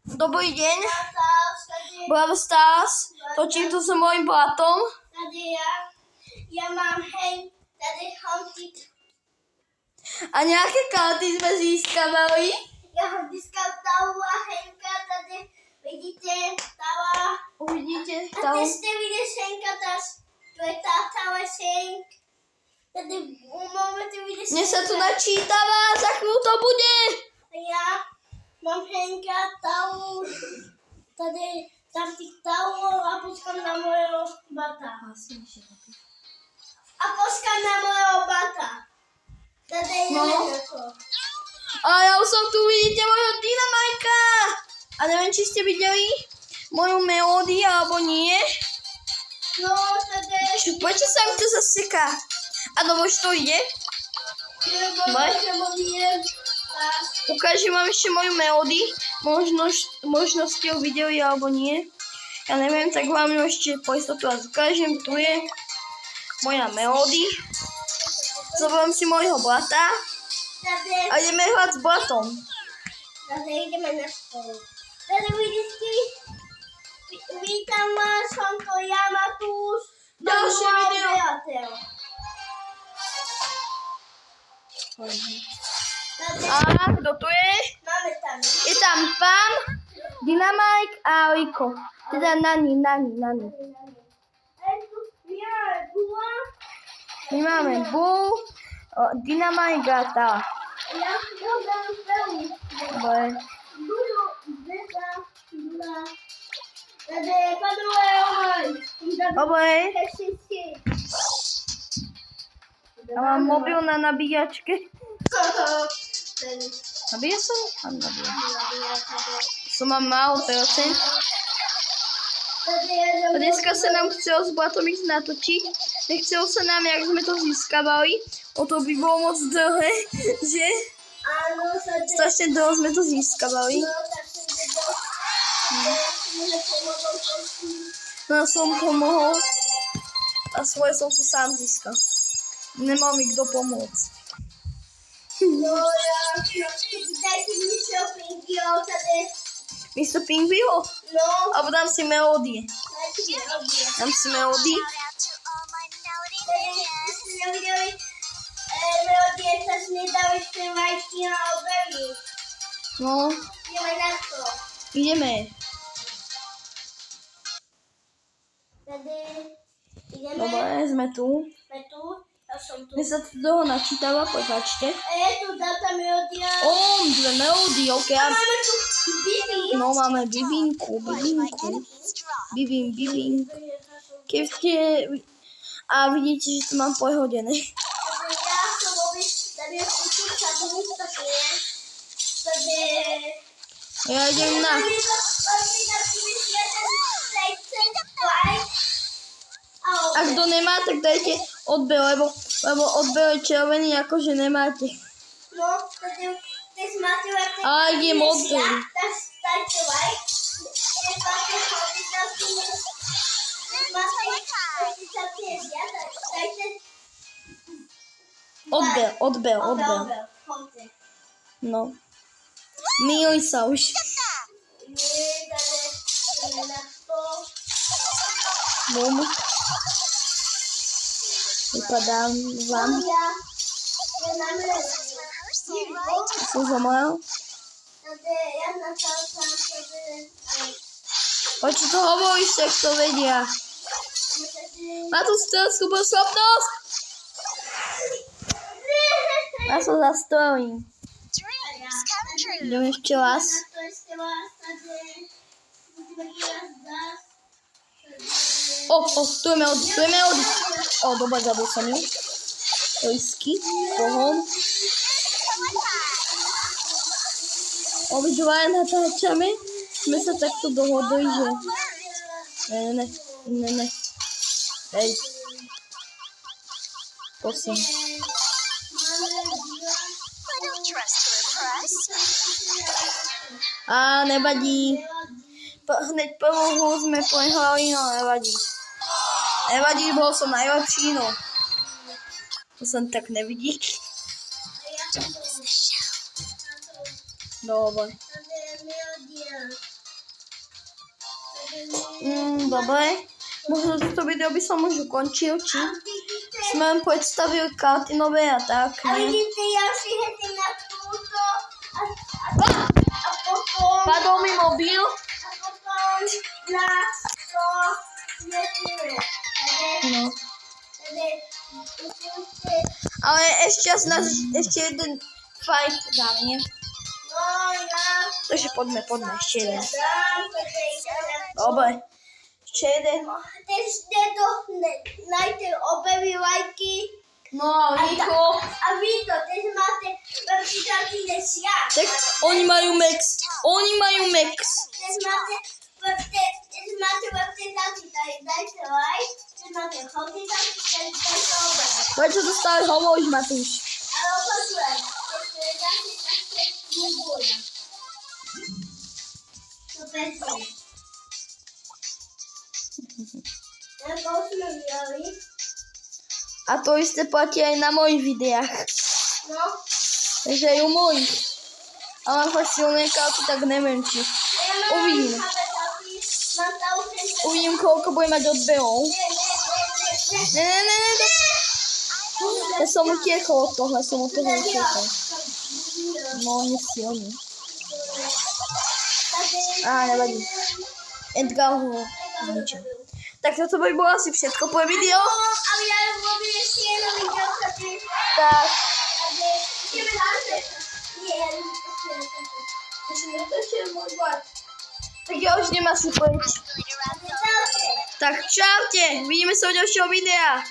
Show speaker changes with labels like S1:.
S1: Dobrý deň. Brawl Stars. Točím tu s mojím bratom.
S2: Tady ja mám tady Humpty.
S1: A nejaké karty sme získavali.
S2: Ja ho získal Taua, Henka, tady vidíte Taua.
S1: Uvidíte
S2: A
S1: tam.
S2: ty jste vidět Henka, to je tá Taua Henk. Tady môžete vidieť
S1: Mne sa tu načítava, za chvíľu to bude.
S2: A ja mám Henka, Tau. Tady tam tých Tauov a počkám na mojho bata. A počkám na mojho bata. Tady je Henko.
S1: A ja už som tu, vidíte môjho Dynamajka. A neviem, či ste videli moju melódiu, alebo nie.
S2: No, tady...
S1: Prečo sa mi to zaseká? A dobro, čo to ide? Ukážem vám ešte moju melódiu. Možno ste ju videli, alebo nie. Ja neviem, tak vám ju ešte po istotu vás ukážem. Tu je moja melódia. Zoberiem si môjho brata. A ideme hrať s bratom.
S2: Tady ideme na spolu. Tady vidíte, vítam vás, som to ja, Matúš.
S1: Ďalšie video. A kto tu je?
S2: Máme tam.
S1: Je tam Pam, Dynamite a Rico. Teda Nani. My máme Bull, Dynamite a tá.
S2: Ja dám veľmi.
S1: Dobre.
S2: Tady paduje ohoj.
S1: Dobre. Ja mám mobil na nabíjačke. Nabíja sa? Áno, nabíja. Som mám málo percent. A dneska sa nám chcelo s bratom ísť natočiť. Nechcelo sa nám, jak sme to získavali. O to by bolo moc dlhé, že?
S2: Áno,
S1: strašne dlho sme to získavali. No som pomohol. A svoje som si sám získal. Nemal mi kto pomôcť.
S2: No ja, dajte mi shoppingio tady.
S1: Místo pingviho?
S2: No.
S1: Alebo dám si melódie.
S2: Dajte mi melódie.
S1: Dám si melódie.
S2: Ty ste nevideli melódie, sa nedali trvajky na obery.
S1: No,
S2: Ideme na to.
S1: ideme.
S2: Tady ideme.
S1: Dobre, sme tu.
S2: Sme tu. Ja som tu.
S1: Mne sa tu toho načítava, prepáčte.
S2: A je tu data melódia.
S1: Dve melódie, ok.
S2: A máme tu Bibi.
S1: No, máme Bibinku. Bibin. Keď ste... A vidíte, že to mám pohodené.
S2: Ja som tady je kúču sadovú, tak nie. Tady...
S1: Ja idem na... A kto nemá, tak dajte odber, lebo odber je červený, akože nemáte.
S2: No, tady máte like...
S1: A idem odber.
S2: Dajte like. Máte
S1: Odber. No. Míli sa už. Bum. Vypadám vám. Som zomrel. Poď, čo to hovoríš, tak to vedia. Má tu strelskú schopnosť? Ja som zastrelím. Idem ešte raz. Tu je melódia. Dobre, zabil som ju. Risky, pohom. Obidvaja natáčame. Sme sa takto dohodli, že... Ne. Hej. Prosím. A nevadí. Hneď prvú hru sme prehrali, no nevadí. Nevadí, bol som najlepší, no. To som tak nevidí. Dobre. Dobre. Možno toto video by som už ukončil, či som vám predstavil karty nové a tak.
S2: A
S1: Ne?
S2: vidíte, ja si hedy na túto a potom...
S1: Padol mi mobil.
S2: A potom na to nesmíme.
S1: No. Ale ešte jeden fight dáme, nie?
S2: No, ja...
S1: Takže poďme, ešte jeden.
S2: Dám,
S1: Dobre. Ešte jeden.
S2: Teď najte obe lajky.
S1: No, rýchlo.
S2: A vy to, teď máte veľký taký než ja.
S1: Tak oni majú max.
S2: Teď máte veľký taký, dajte like. Teď máte veľký taký, dajte obe.
S1: Prečo to stále hovoríš, Matúš?
S2: Ale opakujem, teď dáte také funguje. To pekne. Ako sme videli.
S1: A to isté platí aj na mojich videách.
S2: No.
S1: Takže aj u mojich. A mám fakt silné karty, tak neviem či. Uvidím. Uvidím, koľko bude mať odbehov. Ne. Ja som utiekol od toho, No, nie silný. Nevadí. Edgar ho zničil. Tak toto by bolo asi všetko po video.
S2: Ale ja robím ešte jedno video,
S1: Tak.
S2: ideme na to. Nie,
S1: Tak ja už nemám si povedať. Tak čaute, vidíme sa u ďalšieho videa.